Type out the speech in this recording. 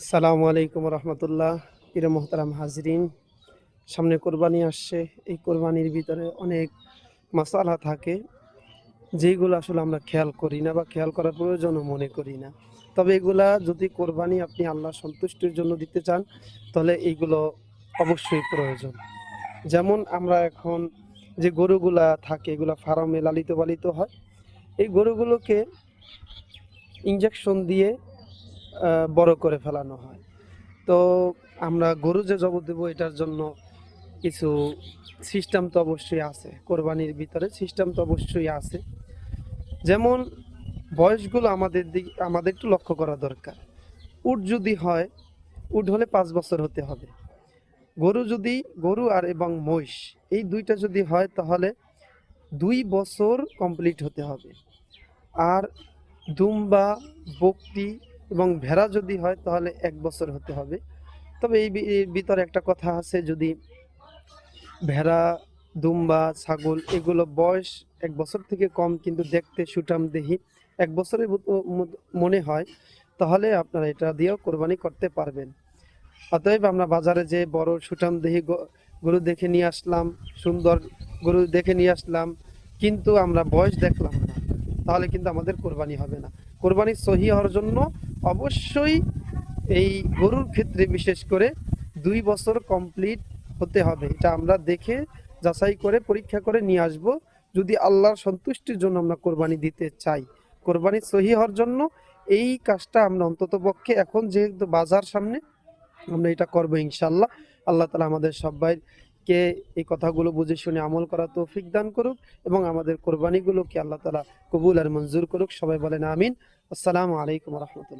আসসালামু আলাইকুম রহমতুল্লাহ। প্রিয় মোহতারাম হাজরিন, সামনে কোরবানি আসছে। এই কোরবানির ভিতরে অনেক মাসালা থাকে যেগুলো আসলে আমরা খেয়াল করি না বা খেয়াল করার প্রয়োজনও মনে করি না। তবে এগুলা যদি কোরবানি আপনি আল্লাহ সন্তুষ্টির জন্য দিতে চান, তাহলে এইগুলো অবশ্যই প্রয়োজন। যেমন আমরা এখন যে গরুগুলা থাকে, এগুলা ফার্মে লালিত পালিত হয়। এই গরুগুলোকে ইঞ্জেকশন দিয়ে বড় করে ফেলানো হয়। তো আমরা গরু যে জবাই দেবো, এটার জন্য কিছু সিস্টেম তো অবশ্যই আছে। কোরবানির ভিতরে সিস্টেম তো অবশ্যই আছে। যেমন বয়সগুলো আমাদের একটু লক্ষ্য করা দরকার। উট যদি হয়, উট হলে 5 বছর হতে হবে। গরু আর এবং মহিষ, এই দুইটা যদি হয় তাহলে 2 বছর কমপ্লিট হতে হবে। আর দুম্বা, বকরি এবং ভেড়া যদি হয় তাহলে 1 বছর হতে হবে। তবে এর ভিতরে একটা কথা আছে, যদি ভেড়া, দুম্বা, ছাগল এগুলো বয়স 1 বছর থেকে কম কিন্তু দেখতে সুঠামদেহী, 1 বছরের মনে হয়, তাহলে আপনারা এটা দিয়েও কোরবানি করতে পারবেন। অতএব আমরা বাজারে যে বড় সুঠামদেহী গরু দেখে নিয়ে আসলাম, সুন্দর গরু দেখে নিয়ে আসলাম, কিন্তু আমরা বয়স দেখলাম না, তাহলে কিন্তু আমাদের কোরবানি হবে না। কোরবানি সহি হওয়ার জন্য অবশ্যই এই গরুর ক্ষেত্রে বিশেষ করে 2 বছর কমপ্লিট হতে হবে। এটা আমরা দেখে যাচাই করে পরীক্ষা করে নিয়ে আসব, যদি আল্লাহর সন্তুষ্টির জন্য আমরা কোরবানি দিতে চাই। কোরবানি সহি হওয়ার জন্য এই কাজটা আমরা অন্তত পক্ষে, এখন যেহেতু বাজার সামনে, আমরা এটা করবো ইনশাল্লাহ। আল্লাহ তালা আমাদের সবাইকে এই কথাগুলো বুঝে শুনে আমল করা তৌফিক দান করুক এবং আমাদের কোরবানিগুলোকে আল্লাহ তালা কবুল আর মঞ্জুর করুক। সবাই বলেন আমিন। আসসালামু আলাইকুম রহমতুল্লাহ।